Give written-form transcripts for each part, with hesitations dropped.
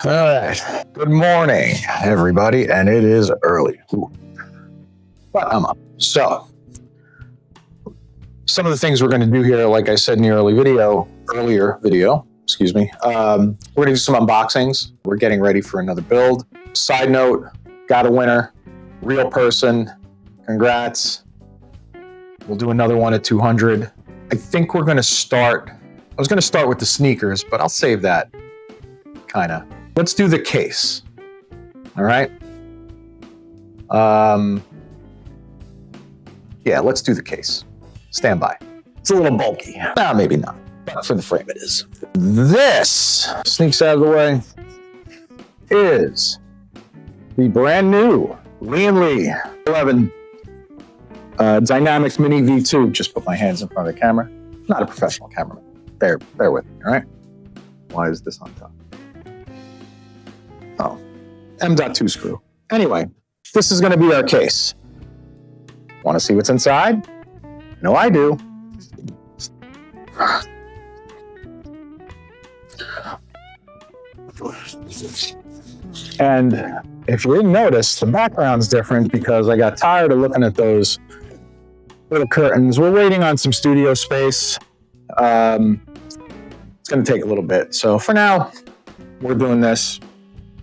All right. Good morning, everybody, and it is early. Ooh. But I'm up. So, some of the things we're going to do here, like I said in the earlier video, excuse me, we're going to do some unboxings. We're getting ready for another build. Side note, got a winner, real person. Congrats. We'll do another one at 200. I think we're going to start. I was going to start with the sneakers, but I'll save that. Kind of. Let's do the case. All right. Yeah, let's do the case. Stand by. It's a little bulky. Maybe not. But for the frame, it is. This sneaks out of the way is the brand new Lee 11 Dynamics Mini V2. Just put my hands in front of the camera. Not a professional cameraman. Bear with me, all right? Why is this on top? Oh, M.2 screw. Anyway, this is going to be our case. Want to see what's inside? No, I do. And if you didn't notice, the background's different because I got tired of looking at those little curtains. We're waiting on some studio space. It's going to take a little bit. So for now, we're doing this.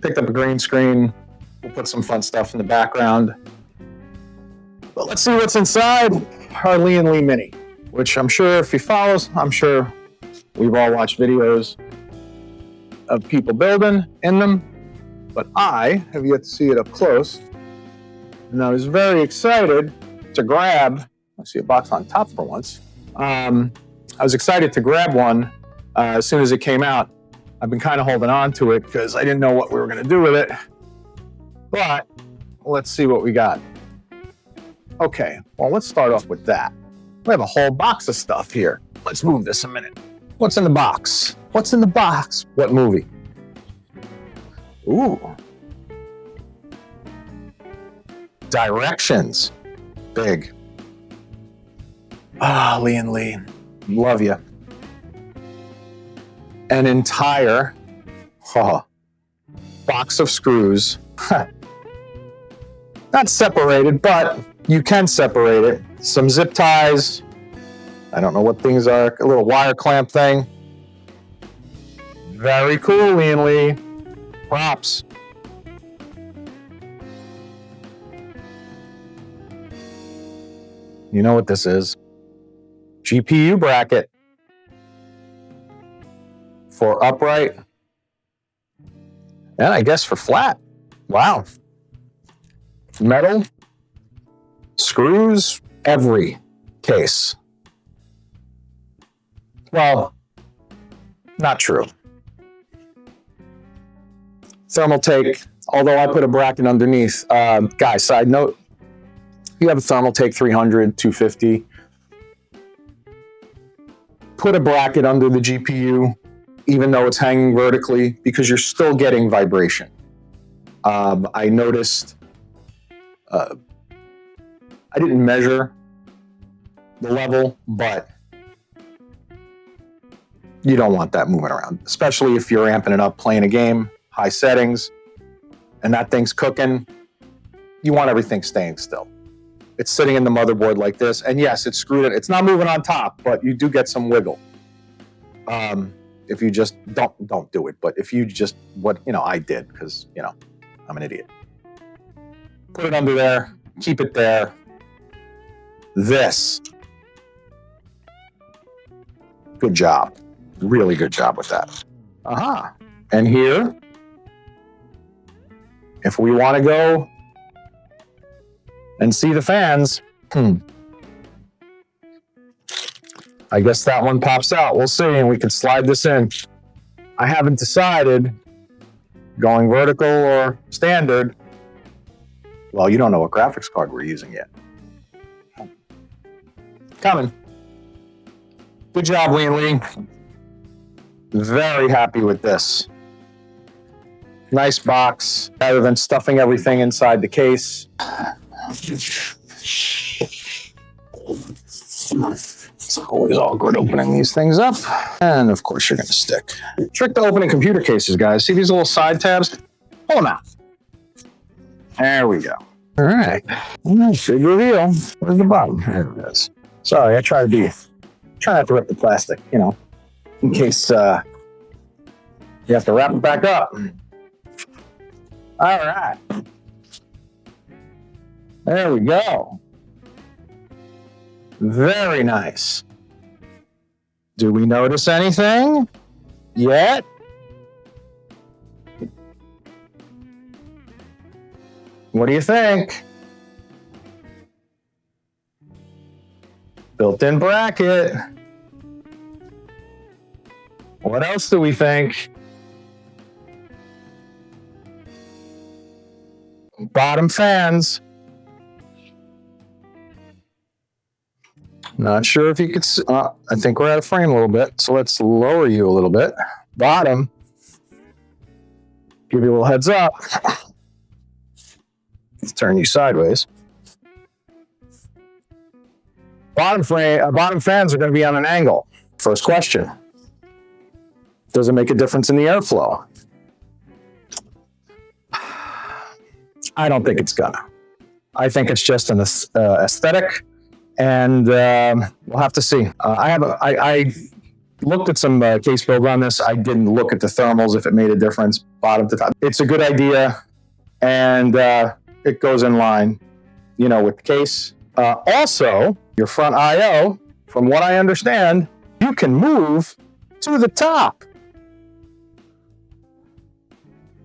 Picked up a green screen. We'll put some fun stuff in the background. But let's see what's inside our Lee Mini, which I'm sure if he follows, I'm sure we've all watched videos of people building in them. But I have yet to see it up close. And I was very excited to grab, I see a box on top for once. I was excited to grab one as soon as it came out. I've been kind of holding on to it because I didn't know what we were going to do with it. But let's see what we got. Okay, well, let's start off with that. We have a whole box of stuff here. Let's move this a minute. What's in the box? What's in the box? What movie? Ooh. Directions. Big. Ah, Lee. Love you. An entire box of screws. Not separated, but you can separate it. Some zip ties. I don't know what things are. A little wire clamp thing. Very cool, Lee. Props. You know what this is? GPU bracket. For upright, and I guess for flat. Wow. Metal, screws, every case. Well, not true. Thermaltake, although I put a bracket underneath. Guys, side note, you have a Thermaltake 300, 250. Put a bracket under the GPU, even though it's hanging vertically, because you're still getting vibration. I noticed, I didn't measure the level, but you don't want that moving around, especially if you're amping it up, playing a game, high settings, and that thing's cooking. You want everything staying still. It's sitting in the motherboard like this, and yes, it's screwed in. It's not moving on top, but you do get some wiggle. If you just don't do it, but if you just, I did, because, I'm an idiot. Put it under there, keep it there. This. Good job. Really good job with that. And here, if we want to go and see the fans, I guess that one pops out. We'll see, and we can slide this in. I haven't decided going vertical or standard. Well, you don't know what graphics card we're using yet. Coming. Good job, Lee. Very happy with this. Nice box, rather than stuffing everything inside the case. It's always awkward opening these things up. And of course you're gonna stick. Trick to opening computer cases, guys. See these little side tabs? Pull them out. There we go. All right. Big reveal. Where's the bottom? There it is. Sorry, I try not to rip the plastic, you know, in case you have to wrap it back up. All right. There we go. Very nice. Do we notice anything yet? What do you think? Built-in bracket. What else do we think? Bottom fans. Not sure if you could see. I think we're out of frame a little bit, so let's lower you a little bit. Bottom. Give you a little heads up. Let's turn you sideways. Bottom fans are going to be on an angle. First question. Does it make a difference in the airflow? I don't think it's gonna. I think it's just an aesthetic, and we'll have to see. I looked at some case build on this. I didn't look at the thermals if it made a difference, bottom to top. It's a good idea, and it goes in line, you know, with the case. Also, your front I/O, from what I understand, you can move to the top.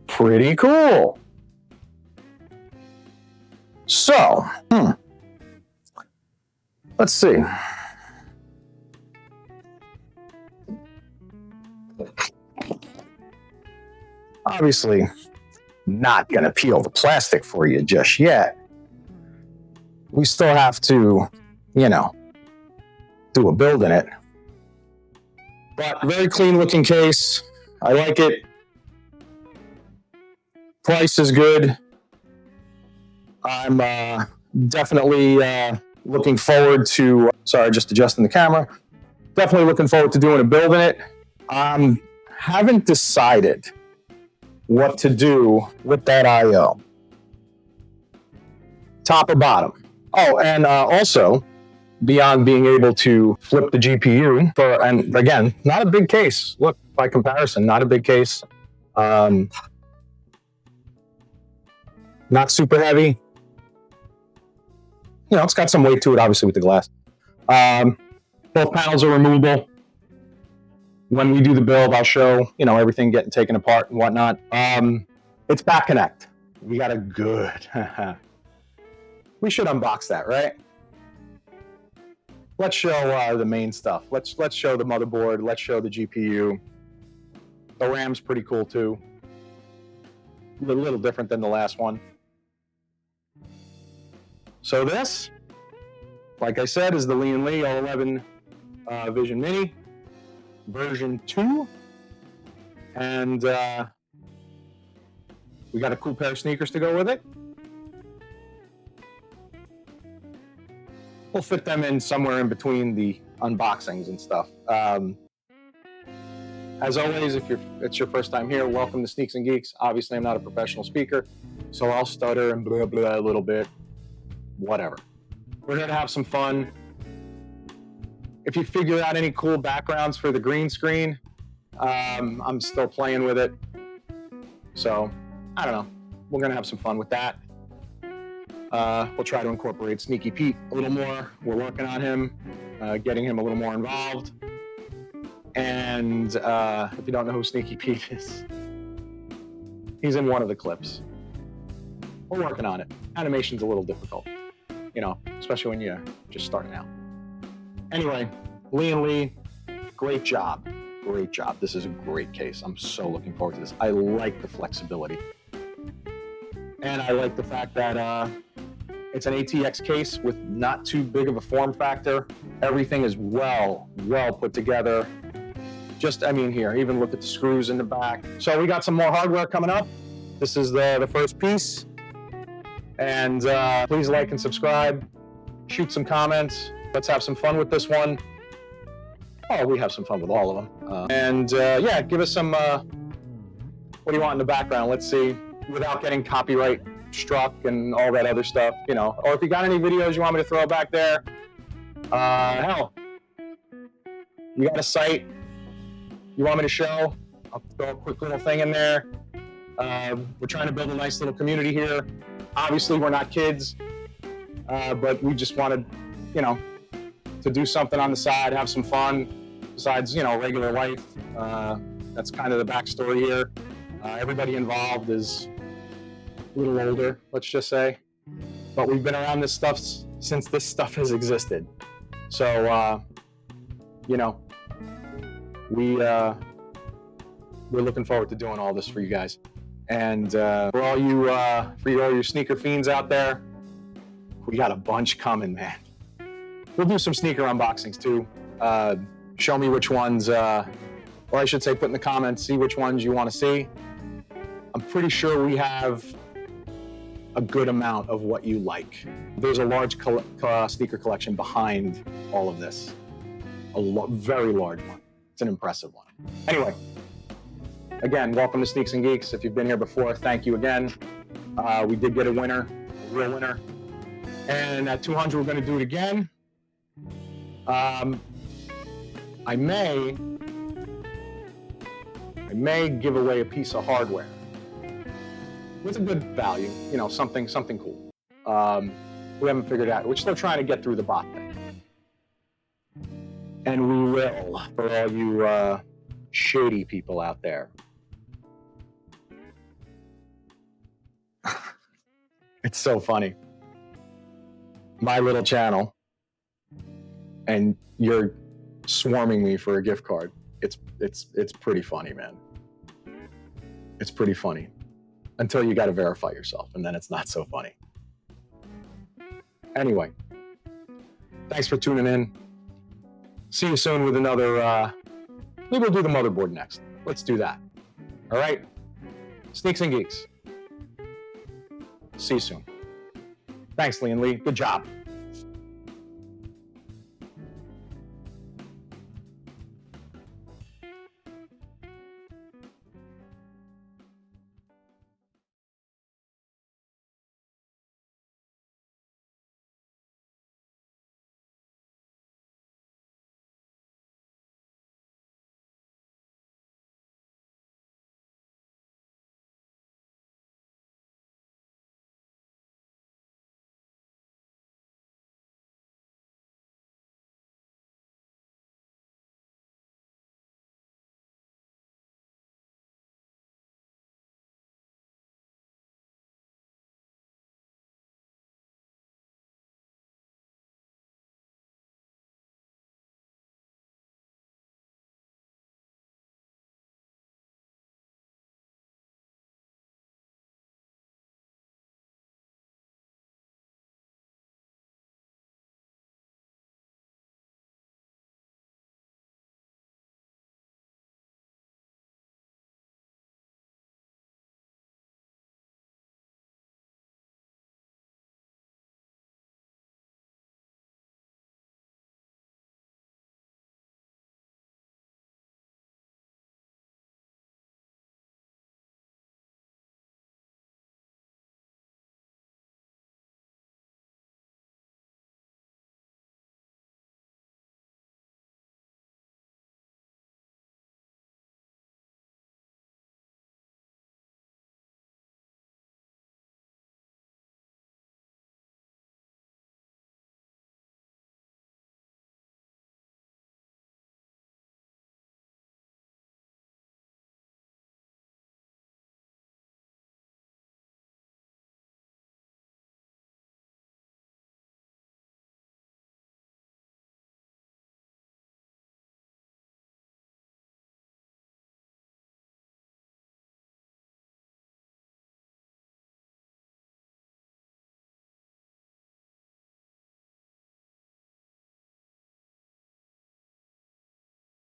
Pretty cool. So, let's see. Obviously, not going to peel the plastic for you just yet. We still have to, you know, do a build in it. But very clean looking case. I like it. Price is good. I'm definitely looking forward to, sorry, just adjusting the camera. Definitely looking forward to doing a build in it. Haven't decided what to do with that I/O. Top or bottom. Oh, and also, beyond being able to flip the GPU, and again, not a big case. Look, by comparison, not a big case. Not super heavy. You know, it's got some weight to it, obviously, with the glass. Both panels are removable. When we do the build, I'll show, you know, everything getting taken apart and whatnot. It's back connect. We got a good. We should unbox that, right? Let's show the main stuff. Let's show the motherboard. Let's show the GPU. The RAM's pretty cool too. A little different than the last one. So this, like I said, is the Lee & Lee All11 Vision Mini version 2. And we got a cool pair of sneakers to go with it. We'll fit them in somewhere in between the unboxings and stuff. As always, if it's your first time here, welcome to Sneaks and Geeks. Obviously, I'm not a professional speaker, so I'll stutter and blah, blah a little bit. Whatever. We're here to have some fun. If you figure out any cool backgrounds for the green screen, I'm still playing with it. So, I don't know. We're going to have some fun with that. We'll try to incorporate Sneaky Pete a little more. We're working on him, getting him a little more involved. And if you don't know who Sneaky Pete is, he's in one of the clips. We're working on it. Animation's a little difficult, you know, especially when you're just starting out. Anyway, Lee & Lee, great job. Great job. This is a great case. I'm so looking forward to this. I like the flexibility. And I like the fact that it's an ATX case with not too big of a form factor. Everything is well put together. Just, I mean, here, even look at the screws in the back. So we got some more hardware coming up. This is the first piece. And please like and subscribe. Shoot some comments. Let's have some fun with this one. Oh, we have some fun with all of them. Yeah, give us some, what do you want in the background? Let's see, without getting copyright struck and all that other stuff, you know. Or if you got any videos you want me to throw back there, hell, you got a site you want me to show? I'll throw a quick little thing in there. We're trying to build a nice little community here. Obviously, we're not kids, but we just wanted, you know, to do something on the side, have some fun, besides, you know, regular life. That's kind of the backstory here. Everybody involved is a little older, let's just say, but we've been around this stuff since this stuff has existed. So, you know, we're looking forward to doing all this for you guys. And for all you sneaker fiends out there, we got a bunch coming, man. We'll do some sneaker unboxings too. Show me which ones, or I should say put in the comments, see which ones you want to see. I'm pretty sure we have a good amount of what you like. There's a large sneaker collection behind all of this. Very large one. It's an impressive one. Anyway, again, welcome to Sneaks and Geeks. If you've been here before, thank you again. We did get a winner, a real winner. And at 200, we're going to do it again. I may give away a piece of hardware with a good value, you know, something cool. We haven't figured out. We're still trying to get through the bot thing. And we will, for all you shady people out there. It's so funny. My little channel, and you're swarming me for a gift card. It's pretty funny, man. It's pretty funny. Until you got to verify yourself, and then it's not so funny. Anyway, thanks for tuning in. See you soon with another, maybe we'll do the motherboard next. Let's do that. All right? Sneaks and Geeks. See you soon. Thanks, Lee and Lee. Good job.